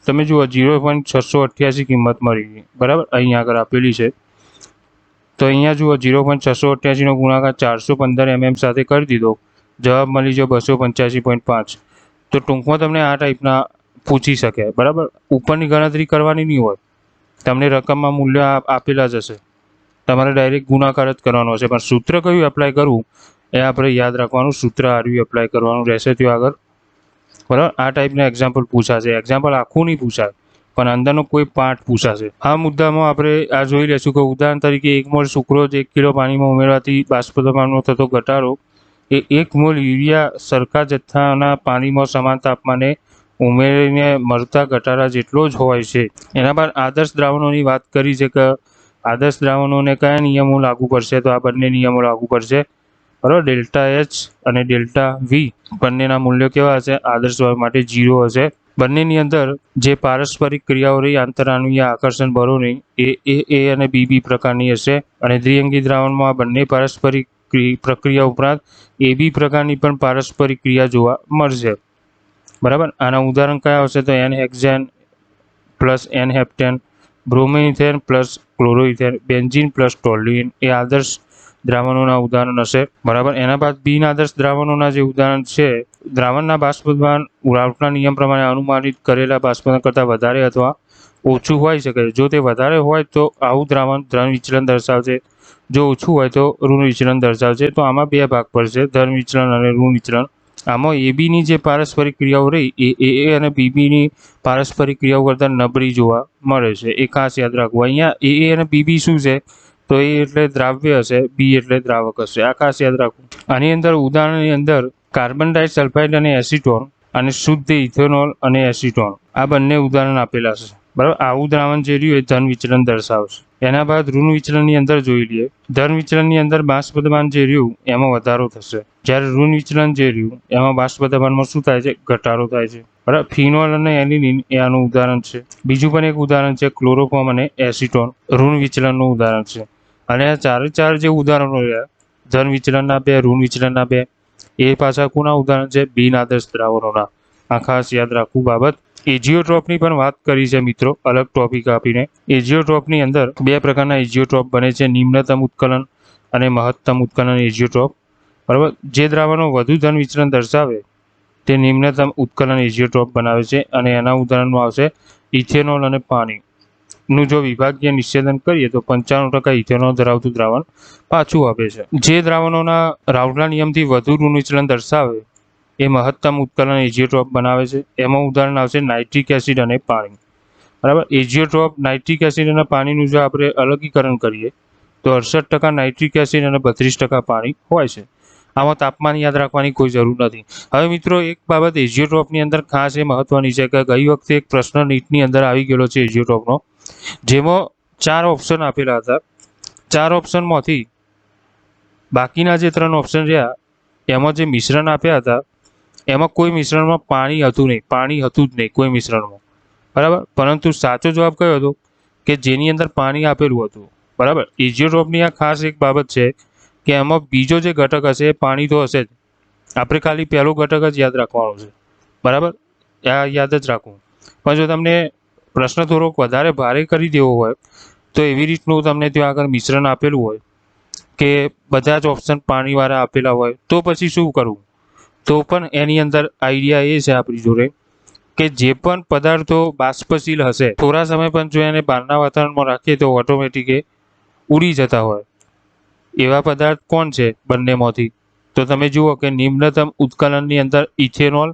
A: તમે જુઓ 0.688 કિંમત મળી. બરાબર. અહીંયા આગળ આપેલી છે, તો અહીંયા જુઓ 0.688નો ગુણાકાર 415 mm સાથે કરી દીધો, જવાબ મળી ગયો 285.5. તો ટૂંકમાં તમને આ ટાઈપના પૂછી શકે. બરાબર. ઉપરની ગણતરી કરવાની નહીં હોય, તમને રકમમાં મૂલ્ય આપેલા જ હશે, તમારે ડાયરેક્ટ ગુણાકાર જ કરવાનો હશે, પણ સૂત્ર કયું એપ્લાય કરવું એ આપણે યાદ રાખવાનું. સૂત્ર આર્યું એપ્લાય કરવાનું રહેશે ત્યાં આગળ. બરાબર. આ ટાઈપના એક્ઝામ્પલ પૂછાશે. એક્ઝામ્પલ આખું નહીં પૂછાય, પણ અંદરનો કોઈ પાર્ટ પૂછાશે. આ મુદ્દામાં આપણે આ જોઈ લઈશું કે ઉદાહરણ તરીકે 1 મોલ સુક્રોઝ 1 કિલો પાણીમાં ઉમેરવાથી બાષ્પદબાણમાં થતો ઘટાડો એ 1 મોલ યુરિયા સરખા જથ્થાના પાણીમાં સમાન તાપમાને ઉમેરીને મળતા ઘટાડા જેટલો જ હોય છે. એના બાદ આદર્શ દ્રાવણોની વાત કરી છે કે આદર્શ દ્રાવણોને કયા નિયમો લાગુ પડશે, તો આ બંને નિયમો લાગુ પડશે. બરાબર. ΔH અને ΔV બંનેના મૂલ્યો કેવા હશે? આદર્શ દ્રાવણ માટે 0 હશે. બંનેની અંદર જે પારસ્પરિક ક્રિયાઓ રહી આંતરાણુય આકર્ષણ બળોની એ અને BB પ્રકારની હશે, અને દ્વિઅંગી દ્રાવણમાં બંને પારસ્પરિક પ્રક્રિયા ઉપરાંત AB પ્રકારની પણ પારસ્પરિક ક્રિયા જોવા મળશે. બરાબર. આના ઉદાહરણ કયા આવશે? તો n hexane plus n heptane, bromoethane plus chloroethane, benzene plus toluene એ આદર્શ દ્રાવણોના ઉદાહરણ હશે. બરાબર. એના બાદ બિન આદર્શ દ્રાવણોના જે ઉદાહરણ છે, દ્રાવણના બાષ્પદબાણ રાઉલ્ટના નિયમ પ્રમાણે અનુમાનિત કરેલા બાષ્પદબાણ કરતાં વધારે અથવા ઓછું હોઈ શકે. જો તે વધારે હોય તો આવું દ્રાવણ ધન વિચલન દર્શાવશે, જો ઓછું હોય તો ઋણ વિચલન દર્શાવશે. તો આમાં 2 ભાગ પડશે, ધન વિચલન અને ઋણ વિચલન. આમાં ABની જે પારસ્પરિક ક્રિયાઓ રહી એ AA અને BBની પારસ્પરિક ક્રિયાઓ કરતાં નબળી જોવા મળે છે, એ ખાસ યાદ રાખવું. અહીંયા AA અને BB શું છે? તો A એટલે દ્રાવ્ય હશે, B એટલે દ્રાવક હશે. આ ખાસ યાદ રાખવું. આની અંદર ઉદાહરણની અંદર કાર્બન ડાયસલ્ફાઇડ અને એસિટોન અને શુદ્ધ ઇથેનોલ અને એસિટોન આ બંને ઉદાહરણ આપેલા છે. બરાબર. આવું દ્રાવણ જે રહ્યું એ ધન વિચલન દર્શાવશે. એના બાદ ઋણ વિચલનની અંદર જોઈ લઈએ. ધન વિચલનની અંદર બાષ્પદબાણ જે રહ્યું એમાં વધારો થશે, જ્યારે ઋણ વિચલન જે રહ્યું એમાં બાષ્પદબાણમાં શું થાય છે? ઘટાડો થાય છે. બરાબર. ફિનોલ અને એલિનિન એ આનું ઉદાહરણ છે. બીજું પણ એક ઉદાહરણ છે ક્લોરોફોર્મ અને એસિટોન, ઋણ વિચલનનું ઉદાહરણ છે. અને આ 4 જે ઉદાહરણો રહ્યા, ધન વિચલનના 2, ઋણ વિચલનના 2, એ પાછા કોના ઉદાહરણ છે? બિન આદર્શ દ્રાવણોના. આ ખાસ યાદ રાખવું બાબત. એજિયોટ્રોપની પણ વાત કરી છે મિત્રો, અલગ ટોપિક આપીને. એજિયોટ્રોપની અંદર 2 પ્રકારના એજિયોટ્રોપ બને છે, નિમ્નતમ ઉત્કલન અને મહત્તમ ઉત્કલન એજીઓટ્રોપ, બરાબર. જે દ્રાવણો વધુ ધન વિચલન દર્શાવે તે નિમ્નતમ ઉત્કલન એજીઓટ્રોપ બનાવે છે, અને એના ઉદાહરણમાં આવશે ઇથેનોલ અને પાણીનું જો વિભાગીય નિષેધન કરીએ તો 95% ઇથેનોલ ધરાવતું દ્રાવણ પાછું આપે છે. જે દ્રાવણોના રાઉલના નિયમથી વધુ ઋણ વિચલન દર્શાવે એ મહત્તમ ઉત્કલન એજીઓટ્રોપ બનાવે છે. એમાં ઉદાહરણ આવશે નાઇટ્રિક એસિડ અને પાણી, બરાબર. એજીઓટ્રોપ નાઇટ્રિક એસિડ અને પાણીનું જો આપણે અલગીકરણ કરીએ તો 68% નાઇટ્રિક એસિડ અને 32% પાણી હોય છે. આમાં તાપમાન યાદ રાખવાની કોઈ જરૂર નથી. હવે મિત્રો, એક બાબત એજીઓટ્રોપની અંદર ખાસ એ મહત્વની છે કે ગઈ વખતે એક પ્રશ્ન નીટની અંદર આવી ગયેલો છે એજીઓટ્રોપનો, જેમાં 4 ઓપ્શન આપેલા હતા. 4 ઓપ્શનમાંથી બાકીના જે 3 ઓપ્શન રહ્યા એમાં જે મિશ્રણ આપ્યા હતા એમાં કોઈ મિશ્રણમાં પાણી હતું જ નહીં કોઈ મિશ્રણમાં, બરાબર. પરંતુ સાચો જવાબ કયો હતો કે જેની અંદર પાણી આપેલું હતું, બરાબર. એજીઓટ્રોપની આ ખાસ એક બાબત છે કે એમાં બીજો જે ઘટક હશે એ પાણી તો હશે જ. આપણે ખાલી પહેલો ઘટક જ યાદ રાખવાનો છે, બરાબર. આ યાદ જ રાખવું. પણ જો તમને પ્રશ્ન થોડોક વધારે ભારે કરી દેવો હોય તો એવી રીતનું તમને ત્યાં આગળ મિશ્રણ આપેલું હોય કે બધા જ ઓપ્શન પાણીવાળા આપેલા હોય તો પછી શું કરવું? તો પણ એની અંદર આઈડિયા એ છે આપણી જોડે કે જે પણ પદાર્થો બાષ્પશીલ હશે થોડા સમય પણ જો એને બહારના વાતાવરણમાં રાખીએ તો ઓટોમેટિક ઉડી જતા હોય એવા પદાર્થ કોણ છે બંનેમાંથી? તો તમે જુઓ કે નિમ્નતમ ઉત્કલનની અંદર ઇથેનોલ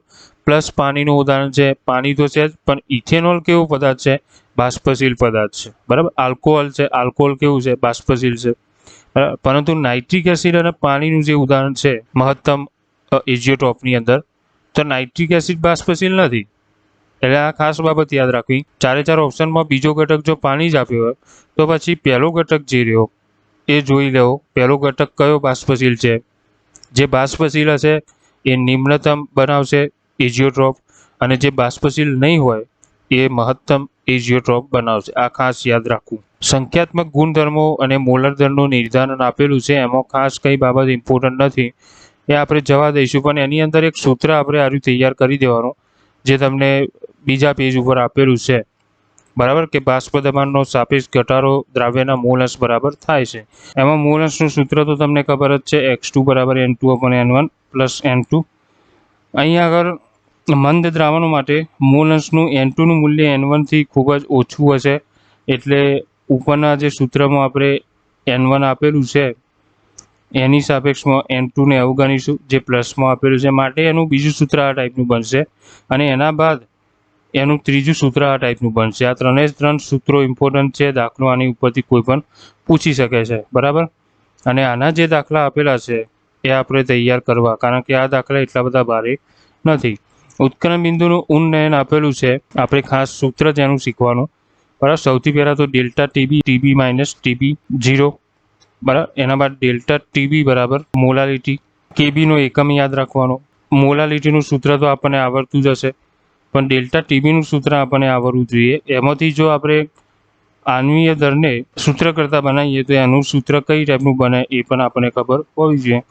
A: પ્લસ પાણીનું ઉદાહરણ છે. પાણી તો છે જ, પણ ઇથેનોલ કેવો પદાર્થ છે? બાષ્પશીલ પદાર્થ છે, બરાબર. આલ્કોહોલ છે, આલ્કોહોલ કેવું છે? બાષ્પશીલ છે, બરાબર. પરંતુ નાઇટ્રિક એસિડ અને પાણીનું જે ઉદાહરણ છે મહત્તમ એજીઓટ્રોપની અંદર, તો નાઇટ્રિક એસિડ બાષ્પશીલ નથી. એટલે આ ખાસ બાબત યાદ રાખવી. 4 ઓપ્શનમાં બીજો ઘટક જો પાણી જ આપ્યો હોય તો પછી પહેલો ઘટક જે રહ્યો એ જોઈ લેવો. પહેલો ઘટક કયો બાષ્પશીલ છે? જે બાષ્પશીલ હશે એ નિમ્નતમ બનાવશે એજીઓટ્રોપ, અને જે બાષ્પશીલ નહીં હોય એ મહત્તમ એજીઓટ્રોપ બનાવશે. આ ખાસ યાદ રાખવું. સંખ્યાત્મક ગુણધર્મો અને મોલર દળનું નિર્ધારણ આપેલું છે, એમાં ખાસ કઈ બાબત ઇમ્પોર્ટન્ટ નથી, એ આપણે જવા દઈશું. પણ એની અંદર એક સૂત્ર આપણે આરું તૈયાર કરી દેવાનું જે તમને બીજા પેજ ઉપર આપેલું છે, બરાબર. કે બાષ્પ દબાણનો સાપેક્ષ ઘટાડો દ્રાવ્યના મોલ અંશ બરાબર થાય છે. એમાં મોલ અંશનું સૂત્ર તો તમને ખબર જ છે, x2 બરાબર N2/N1 પ્લસ N2. અહીંયા આગળ મંદ દ્રાવણો માટે મોલ અંશનું N2નું મૂલ્ય N1 થી ખૂબ જ ઓછું હશે, એટલે ઉપરના જે સૂત્રમાં આપણે N1 આપેલું છે એની સાપેક્ષમાં N2ને અવગણીશું, જે પ્લસમાં આપેલું છે. માટે એનું બીજું સૂત્ર આ ટાઈપનું બનશે, અને એના બાદ એનું ત્રીજું સૂત્ર આ ટાઈપનું બનશે. આ 3 સૂત્રો ઇમ્પોર્ટન્ટ છે. દાખલો આની ઉપરથી કોઈ પણ પૂછી શકે છે, બરાબર. અને આના જે દાખલા આપેલા છે એ આપણે તૈયાર કરવા, કારણ કે આ દાખલા એટલા બધા ભારે નથી. ઉત્કલન બિંદુનું ઉન્નયન આપેલું છે, આપણે ખાસ સૂત્ર જેનું શીખવાનું, બરાબર. સૌથી પહેલાં તો ડેલ્ટા ટીબી માઇનસ ટીબી 0, બરાબર. એના બાદ ડેલ્ટા ટીબી બરાબર મોલાલિટી. કેબીનો એકમ યાદ રાખવાનો. મોલાલિટીનું સૂત્ર તો આપણને આવડતું જ હશે, પણ ડેલ્ટા ટીબીનું સૂત્ર આપણને આવડવું જોઈએ. એમાંથી જો આપણે આણ્વીય દરને સૂત્ર કરતાં બનાવીએ તો એનું સૂત્ર કઈ ટાઈપનું બને એ પણ આપણને ખબર હોવી જોઈએ.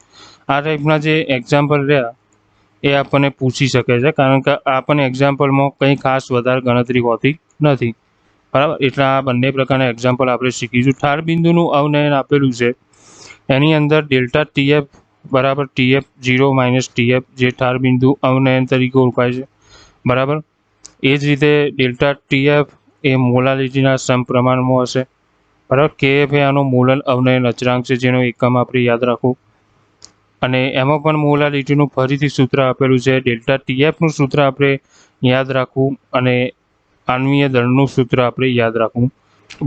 A: આ ટાઈપના જે એક્ઝામ્પલ રહ્યા એ આપણને પૂછી શકે છે, કારણ કે આ પણ એક્ઝામ્પલમાં કંઈ ખાસ વધારે ગણતરી હોતી નથી, બરાબર. એટલે આ બંને પ્રકારના એક્ઝામ્પલ આપણે શીખીશું. ઠાર બિંદુનું અવનયન આપેલું છે, એની અંદર ડેલ્ટા ટીએફ બરાબર TF0 માઇનસ TF, જે ઠાર બિંદુ અવનયન તરીકે ઓળખાય છે, બરાબર. એ જ રીતે ડેલ્ટા TF એ મોલાલિટીના સમપ્રમાણમાં હશે, બરાબર. KF એ આનો મોલર અવનયન અચળાંક છે, જેનો એકમ આપણે યાદ રાખવું. અને એમાં પણ મોલાલિટીનું ફરીથી સૂત્ર આપેલું છે. ડેલ્ટા TFનું સૂત્ર આપણે યાદ રાખવું, અને આણ્વીય દળનું સૂત્ર આપણે યાદ રાખવું.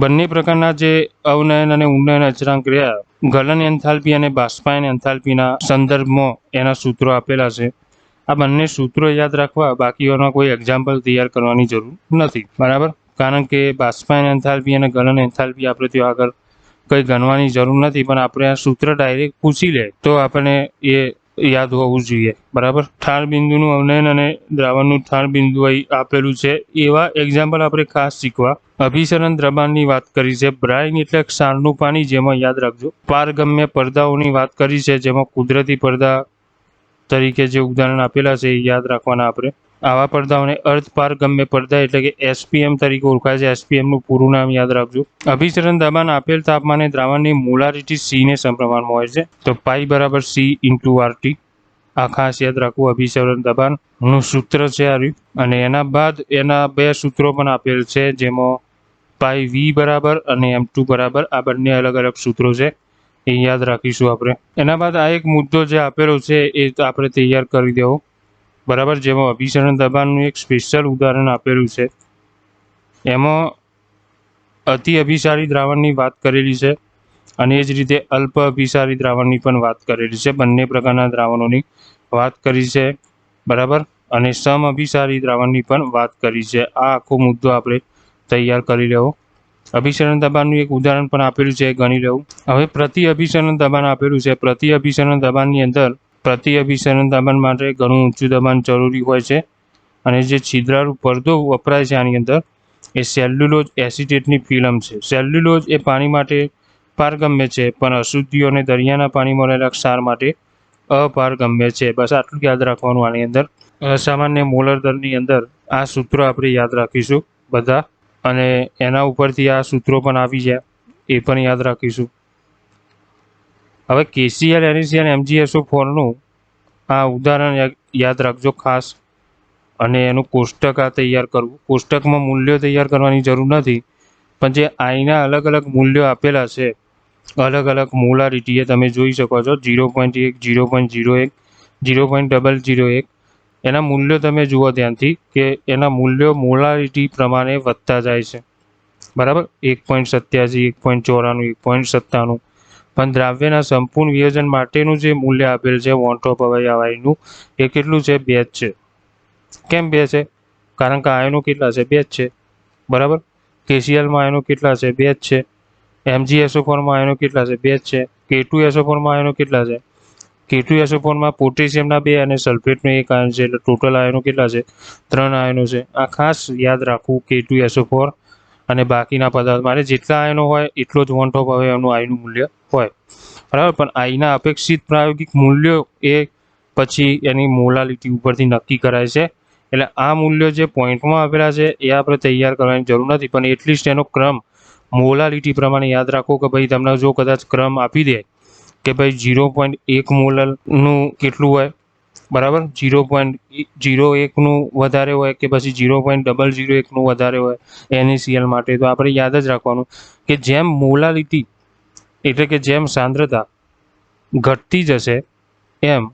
A: બંને પ્રકારના જે અવનયન અને ઉન્નયન અચળાંક રહ્યા ગલન એન્થાલ્પી અને બાષ્પાયન એન્થાલ્પીના સંદર્ભમાં એના સૂત્રો આપેલા છે. આ બંને સૂત્રો યાદ રાખવા, બાકીઓના કોઈ એક્ઝામ્પલ તૈયાર કરવાની જરૂર નથી, બરાબર. કારણ કે બાષ્પાયન એન્થાલ્પી અને ગલન એન્થાલ્પી આપણે ત્યાં આગળ કંઈ ગણવાની જરૂર નથી, પણ આપણે આ સૂત્ર ડાયરેક્ટ પૂછી લે તો આપણને એ યાદ હોવું જોઈએ, બરાબર. ઠાર બિંદુનું અવનયન અને દ્રાવણનું ઠાર બિંદુ અહીં આપેલું છે, એવા એક્ઝામ્પલ આપણે ખાસ શીખવા. અભિસરણ દ્રવ્યની વાત કરી છે. બ્રાઇન એટલે ક્ષારનું પાણી, જેમાં યાદ રાખજો પારગમ્ય પડદાઓની વાત કરી છે, જેમાં કુદરતી પડદા તરીકે જે ઉદાહરણ આપેલા છે એ યાદ રાખવાના આપણે. આવા પડદાઓને અર્ધપારગમ્ય પડદા એટલે કે એસપીએમ તરીકે ઓળખાય છે. એસપીએમનું પૂરું નામ યાદ રાખજો. અભિસરણ દબાણ આપેલ તાપમાને દ્રાવણની મોલારિટી C ને સમપ્રમાણમાં હોય છે. તો પાઈ બરાબર C/RT. આ ખાસ યાદ રાખવું. અભિસરણ દબાણનું સૂત્ર છે આ રહ્યું. અને એના બાદ એના બે સૂત્રો પણ આપેલ છે, જેમાં પાઈ V બરાબર અને M2 બરાબર. આ બંને અલગ અલગ સૂત્રો છે, એ યાદ રાખીશું આપણે. એના બાદ આ એક મુદ્દો જે આપેલો છે એ આપણે તૈયાર કરી દેવો, બરાબર. જેમાં અભિસરણ દબાણનું એક સ્પેશિયલ ઉદાહરણ આપેલું છે. એમાં અતિ અભિસારી દ્રાવણની વાત કરેલી છે અને એ જ રીતે અલ્પ અભિસારી દ્રાવણની પણ વાત કરેલી છે. બંને પ્રકારના દ્રાવણોની વાત કરી છે, બરાબર. અને સમ અભિસારી દ્રાવણની પણ વાત કરી છે. આ આખો મુદ્દો આપણે તૈયાર કરી લેવો. અભિસરણ દબાણનું એક ઉદાહરણ પણ આપેલું છે, ગણી લેવું. હવે પ્રતિ અભિસરણ દબાણ આપેલું છે. પ્રતિ અભિસરણ દબાણની અંદર પ્રતિ અભિસરણ દબાણ માટે ઘણું ઊંચું દબાણ જરૂરી હોય છે. અને જે છિદ્રાળુ પડદો વપરાય છે આની અંદર એ સેલ્યુલોઝ એસિટેટની ફિલ્મ છે. સેલ્યુલોઝ એ પાણી માટે પારગમ્ય છે, પણ અશુદ્ધિઓ અને દરિયાના પાણીમાં રહેલા ક્ષાર માટે અપારગમ્ય છે. બસ આટલું યાદ રાખવાનું આની અંદર. અસામાન્ય મોલર દરની અંદર આ સૂત્રો આપણે યાદ રાખીશું બધા, અને એના ઉપરથી આ સૂત્રો પણ આવી જાય એ પણ યાદ રાખીશું. હવે KCl, NaCl, MgSO4નું આ ઉદાહરણ યાદ રાખજો ખાસ. અને એનું કોષ્ટક આ તૈયાર કરવું. કોષ્ટકમાં મૂલ્યો તૈયાર કરવાની જરૂર નથી, પણ જે આઈના અલગ અલગ મૂલ્યો આપેલા છે, અલગ અલગ મોલારિટી, એ તમે જોઈ શકો છો. 0.1, 0.01, 0.001. એના મૂલ્યો તમે જુઓ ધ્યાનથી કે એના મૂલ્યો મોલારિટી પ્રમાણે વધતા જાય છે, બરાબર. 1.87, 1.94, 1.97. પણ દ્રાવ્યના સંપૂર્ણ વિયોજન માટેનું જે મૂલ્ય આપેલ છે વોન ટોપ અવયવાયનું, એ કેટલું છે? 2 જ છે. કેમ 2 છે? કારણ કે આયનો કેટલા છે? 2 જ છે, બરાબર. KClમાં આયનો કેટલા છે? 2 જ છે. MgSO4માં આયનો કેટલા છે? 2 જ છે. K2SO4માં આયનો કેટલા છે? K2SO4માં પોટેશિયમના 2 અને સલ્ફેટનો 1 આયન છે, એટલે ટોટલ આયનો કેટલા છે? 3 આયનો છે. આ ખાસ યાદ રાખવું. K2SO4 અને બાકીના પદાર્થ માટે જેટલા આયનો હોય એટલો જ વોન ટોપ અવયવનું આયનું મૂલ્ય હોય, બરાબર. પણ આઈના અપેક્ષિત પ્રાયોગિક મૂલ્યો એ પછી એની મોલાલિટી ઉપરથી નક્કી કરાય છે. એટલે આ મૂલ્યો જે પોઈન્ટમાં આપેલા છે એ આપણે તૈયાર કરવાની જરૂર નથી, પણ એટલીસ્ટ એનો ક્રમ મોલાલિટી પ્રમાણે યાદ રાખો. કે ભાઈ તમને જો કદાચ ક્રમ આપી દે કે ભાઈ 0.1 મોલનું કેટલું હોય, બરાબર, 0.01નું વધારે હોય કે પછી 0.001નું વધારે હોય NaCl માટે, તો આપણે યાદ જ રાખવાનું કે જેમ મોલાલિટી એટલે કે જેમ સાંદ્રતા ઘટતી જશે એમ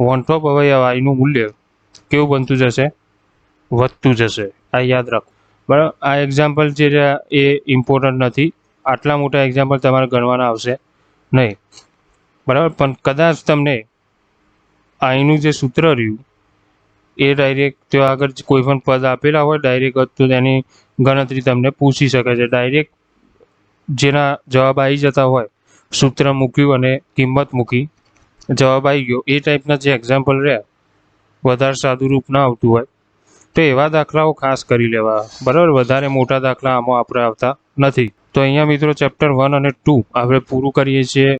A: વોન ટોપ અવયવાયનું મૂલ્ય કેવું બનતું જશે? વધતું જશે. આ યાદ રાખો, બરાબર. આ એક્ઝામ્પલ જે રહ્યા એ ઇમ્પોર્ટન્ટ નથી. આટલા મોટા એક્ઝામ્પલ તમારે ગણવાના આવશે નહીં, બરાબર. પણ કદાચ તમને આઈનું જે સૂત્ર રહ્યું એ ડાયરેક્ટ ત્યાં આગળ કોઈ પણ પદ આપેલા હોય ડાયરેક્ટ, તો તેની ગણતરી તમને પૂછી શકે છે. ડાયરેક્ટ જેના જવાબ આવી જતા હોય, સૂત્ર મૂક્યું અને કિંમત મૂકી, જવાબ આવી ગયો, એ ટાઈપના જે એક્ઝામ્પલ રહ્યા, વધારે સાદું રૂપ ના આવતું હોય, તો એવા દાખલાઓ ખાસ કરી લેવા, બરાબર. વધારે મોટા દાખલા આમાં આપણે આવતા નથી. તો અહીંયા મિત્રો ચેપ્ટર 1 અને 2 આપણે પૂરું કરીએ છીએ.